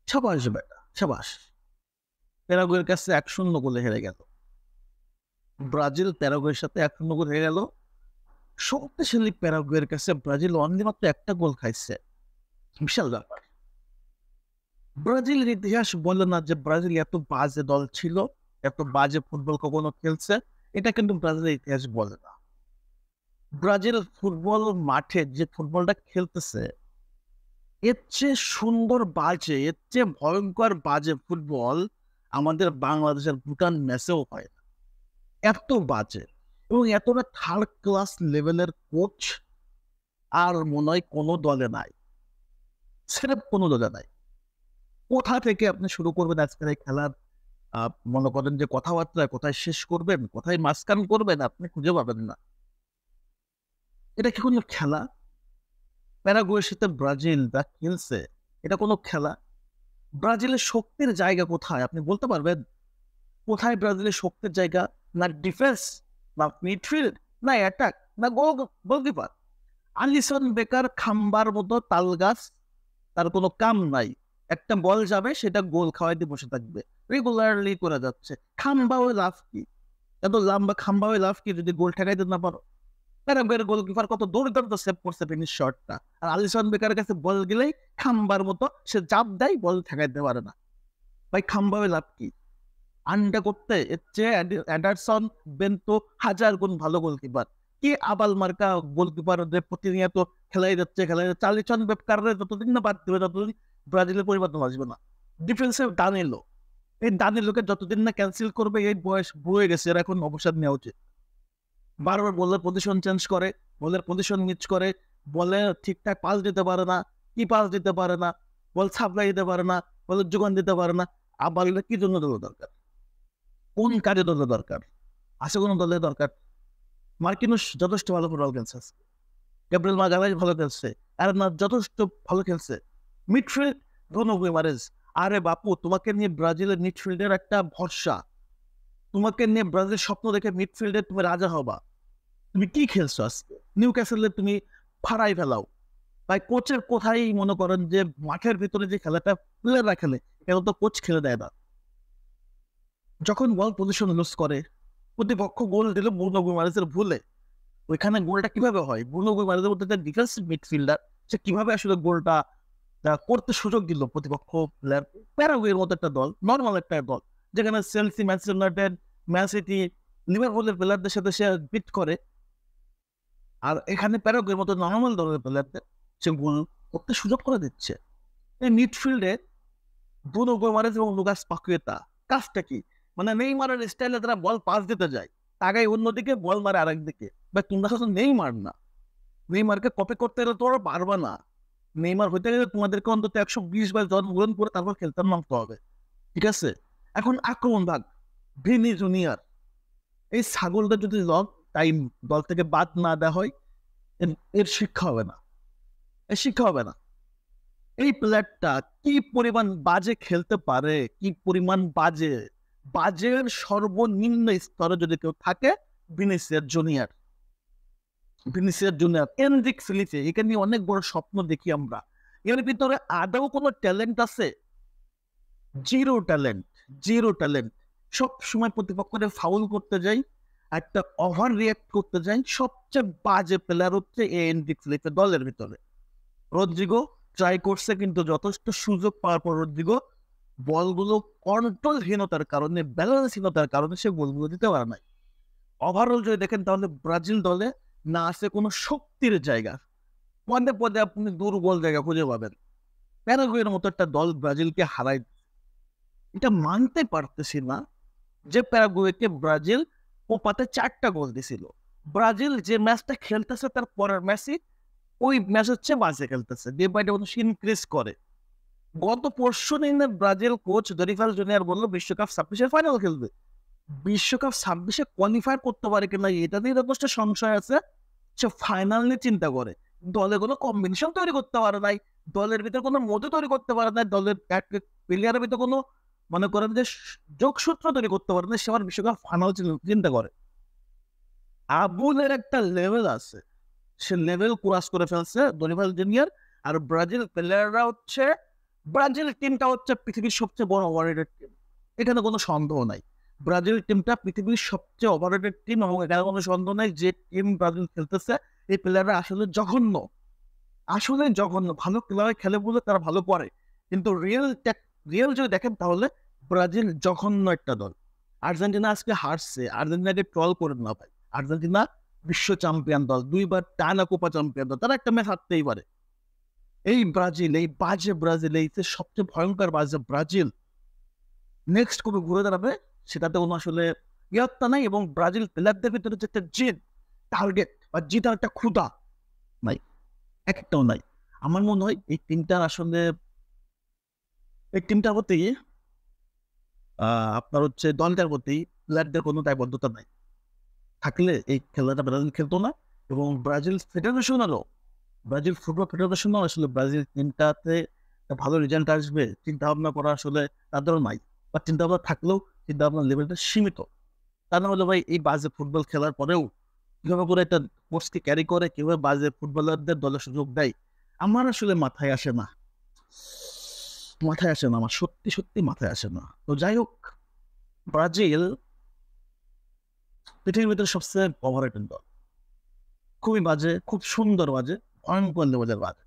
সাবাস বেটা, সাবাস। প্যারাগুয়ের কাছে ১-০ গোলে হেরে গেল। ব্রাজিল প্যারাগুয়ের সাথে ১-০ গোলে হেরে গেল। শক্তিশালী প্যারাগুয়ের কাছে ব্রাজিল অনলি মাত্র একটা গোল খাইছে। বিশাল ব্যাপার। ব্রাজিলের ইতিহাস বলে না যে ব্রাজিল এত বাজে দল ছিল, এত বাজে ফুটবল কখনো খেলছে। এটা কিন্তু ব্রাজিলের ইতিহাস বলে না। ব্রাজিল ফুটবল মাঠে যে ফুটবলটা খেলতেছে, এর চেয়ে সুন্দর বাজে, এর চেয়ে ভয়ঙ্কর বাজে ফুটবল আমাদের বাংলাদেশের ভুটান ম্যাচেও হয় না। এত বাজে এবং এতটা থার্ড ক্লাস লেভেলের কোচ আর মনে হয় কোনো দলে নাই। সেটা কোনো দলে নাই। কোথা থেকে আপনি শুরু করবেন আজকের এই খেলার মনে করেন যে কথাবার্তা, কোথায় শেষ করবেন, কোথায় মাঝখান করবেন আপনি খুঁজে পাবেন না। এটা কি কোনো খেলা? প্যারাগুয়ের সাথে ব্রাজিল যা খেলছে, এটা কোনো খেলা? ব্রাজিলের শক্তির জায়গা কোথায় আপনি বলতে পারবেন? কোথায় ব্রাজিলের শক্তির জায়গা? না ডিফেন্স, না মিডফিল্ড, না অ্যাটাক, না গোলকিপার। আলিসন বেকার খাম্বার মতো তাল গাছ, তার কোনো কাম নাই। একটা বল যাবে সেটা গোল খাওয়াইতে বসে থাকবে, রেগুলারলি করে যাচ্ছে। খাম্বা হয়ে লাভ কি? এত লম্বা খাম্বা হয়ে লাভ কি যদি গোল ঠেকাইতে না পারো? প্যারাগুয়ের গোলকিপার কত দুর্দান্ত সেভ করছে ফিনিশ শটটা, আর আলিসন বেকারের কাছে বল গেলেই খাম্বার মতো সে চাপ দেয়, বল ঠেকাইতে পারে না। ভাই খাম্বা হয়ে লাভ কি? আন্ডা করতে এর চেয়ে অ্যান্ডারসন বেন্তো হাজার গুণ ভালো গোলকিপার। কি আবাল মার্কা গোলকিপার প্রতিনিয়ত খেলাই যাচ্ছে। আলিসন বেকারে যতদিন না বাদ দেবে ততদিন ব্রাজিলের পরিবর্তন আসবে না। ডিফেন্সে দানিলো, এই দানিলোকে যতদিন না ক্যান্সেল করবে, এই বয়স বয়ে গেছে, এর এখন অবসাদ নেওয়া উচিত। বারবার বলের পজিশন চেঞ্জ করে, বলের পজিশন মিস করে, বলে ঠিকঠাক পাস দিতে পারে না, কি পাস দিতে পারে না, বল সাপ্লাই দিতে পারে না, বলের যোগান দিতে পারে না। আবার কি জন্য দলের দরকার? কোন কাজে দলের দরকার? আছে কোনো দলের দরকার? মার্কিনুস যথেষ্ট ভালো ফুটবল খেলছে, গ্যাব্রিয়েল মাগালাইস ভালো খেলছে, আর না যথেষ্ট ভালো খেলছে। মিডফিল্ড ব্রুনো গুইমারেজ, আরে বাপু তোমাকে নিয়ে ব্রাজিলের মিডফিল্ডের একটা ভরসা, তোমাকে নিয়ে ব্রাজিল স্বপ্ন দেখে মিডফিল্ডে তুমি রাজা হবা। তুমি কি খেলছো আজকে? নিউ ক্যাসেলে তুমি ফাড়াই ফেলাও। ভাই কোচের কোথায় মনে করেন যে মাঠের ভিতরে যে খেলাটা প্লেয়াররা খেলে, কেন তো কোচ খেলে দেয় না। যখন বল পজিশন লুজ করে, প্রতিপক্ষ গোল দিল ব্রুনো গুইমারেজের ভুলে, ওইখানে গোলটা কিভাবে হয়? ব্রুনো গুইমারেজের মধ্যে যে ডিফেন্সিভ মিডফিল্ডার, সে কিভাবে আসলে গোলটা করতে সুযোগ দিল প্রতিপক্ষ প্লেয়ার? প্যারাগুয়ের মতো একটা দল, নর্মাল একটা দল, যেখানে Chelsea, Manchester United, man city, লিভারপুলের প্লেয়ারদের সাথে সে বিট করে, আর এখানে প্যারাগুয়ের মতো নর্মাল দলের প্লেয়ারদের সে গোল করতে সুযোগ করে দিচ্ছে। এই মিডফিল্ডে ব্রুনো গোমারেজ এবং লুকাস পাকুয়েতা কাজটা কি? মানে নেইমারের স্টাইলে তারা বল পাস দিতে যায়, তাগাই অন্যদিকে, বল মারে আরেক দিকে। বা তোমরা শুধু নেইমার না, নেইমারকে কপি করতে গেলে তোমরা পারবা না। নেইমার হইতে গেলে তোমাদেরকে অন্তত ১২০ বার জন্মগ্রহণ করে তারপর খেলতে নামতে হবে, ঠিক আছে? এখন আক্রমণ ভাগ, ভিনি জুনিয়র, এই ছাগলটা যদি টাইম দল থেকে বাদ না দেওয়া হয়, এর শিক্ষা হবে না, এর শিক্ষা হবে না। এই প্লেয়ারটা কি পরিমাণ বাজে খেলতে পারে, কি পরিমাণ বাজে, বাজের সর্বনিম্ন স্তরে যদি কেউ থাকে, Vinicius Junior. Vinicius Junior, Enrique Felipe, একে নিয়ে অনেক বড় স্বপ্ন দেখি আমরা। এর ভিতরে আদৌ কোনো ট্যালেন্ট আছে? Zero talent, zero talent. সব সময় প্রতিপক্ষকে ফাউল করতে যাই, একটা ওভার রিয়াক্ট করতে যাই। সবচেয়ে বাজে প্লেয়ার হচ্ছে এনরিক ফিলিপে দলের ভিতরে। রদ্রিগো ট্রাই করছে, কিন্তু যথেষ্ট সুযোগ পাওয়ার পর রদ্রিগো বলগুলো কন্ট্রোলহীনতার কারণে, ব্যালেন্সহীনতার কারণে সে গোলগুলো দিতে পারে নাই। ওভারঅল যদি দেখেন তাহলে ব্রাজিল দলে না আছে কোনো শক্তির জায়গা, পদে পদে আপনি দুর্বল জায়গা খুঁজে পাবেন। প্যারাগুয়ের মতো একটা দল ব্রাজিলকে হারাই, এটা মানতে পারতেছি না যে প্যারাগুয়েকে ব্রাজিল কোপাতে 4টা গোল দিছিল। ব্রাজিল যে ম্যাচটা খেলতেছে তার পরের ম্যাচই ওই ম্যাচ হচ্ছে বাজে খেলতেছে, ডে বাই ডে ইনক্রিজ করে। গত পরশু দিনে ব্রাজিল কোচ দরিফাল জুনিয়র বললো বিশ্বকাপ 26-এর ফাইনাল খেলবে। বিশ্বকাপ 26-এ কোয়ালিফাই করতে পারে কিনা এটা নিয়ে যথেষ্ট সংশয় আছে। সে ফাইনাল নিয়ে চিন্তা করে, দলে কোনো কম্বিনেশন তৈরি করতে পারে নাই, দলের ভিতরে কোনো মধ্যে তৈরি করতে পারে নাই, দলের প্লেয়ারের ভিতরে কোনো মনে করেন যে যোগসূত্র তৈরি করতে পারে না। সে আমার বিশ্বকাপ ফাইনাল চিন্তা করে। আবুলের একটা লেভেল আছে, সে লেভেল ক্রস করে ফেলছে দরিফাল জুনিয়র। আর ব্রাজিল প্লেয়াররা হচ্ছে ব্রাজিল টিমটা হচ্ছে পৃথিবীর সবচেয়ে বড় ওভাররেটেড টিম, এখানে কোনো সন্দেহ নাই। ব্রাজিল টিমটা পৃথিবীর সবচেয়ে ওভাররেটেড টিম এবং এখানে কোনো সন্দেহ নাই যে টিম ব্রাজিল খেলতেছে এই প্লেয়াররা আসলে জঘন্য, আসলে জঘন্য। ভালো প্লেয়ার খেলে বলে তারা ভালো করে, কিন্তু রিয়েল যদি দেখেন তাহলে ব্রাজিল জঘন্য একটা দল। আর্জেন্টিনা আজকে হারছে, আর্জেন্টিনাকে ট্রল করেন না ভাই। আর্জেন্টিনা বিশ্ব চ্যাম্পিয়ন দল, 2বার টানা কোপা চ্যাম্পিয়ন দল, তারা একটা ম্যাচ হারতেই পারে। এই ব্রাজিল, এই বাজে ব্রাজিল, এই যে সবচেয়ে ভয়ঙ্কর বাজে ব্রাজিল নেক্সট কবে ঘুরে দাঁড়াবে সেটাতে কোনো আসলে ইয়ত্তা নাই। এবং ব্রাজিল প্লেয়ারদের ভিতরে যে একটা জেদ, টার্গেট বা জিতার একটা ক্ষুধা নাই, একটাও নাই। আমার মনে হয় এই টিমটার প্রতি আপনার হচ্ছে দলটার প্রতি প্লেয়ারদের কোনো দায়বদ্ধতা নাই। থাকলে এই খেলাটা ব্রাজিল খেলতো না। এবং ব্রাজিল ফুটবল ফেডারেশনও আসলে ব্রাজিল টিমটাতে একটা ভালো রেজাল্ট আসবে চিন্তা ভাবনা করা আসলে তাদেরও নাই, বা চিন্তা ভাবনা থাকলেও চিন্তা ভাবনার লেভেলটা সীমিত। তা না হলে ভাই এই বাজে ফুটবল খেলার পরেও কিভাবে করে একটা কোচকে ক্যারি করে, কিভাবে বাজে ফুটবলারদের দলে সুযোগ দেয়, আমার আসলে মাথায় আসে না, আমার সত্যি সত্যি মাথায় আসে না। তো যাই হোক, ব্রাজিল পৃথিবীর ভিতরে সবচেয়ে ওভাররেটেড দল, খুবই বাজে, খুব সুন্দর বাজে, ভয়ঙ্কর লেভেলের বাজে।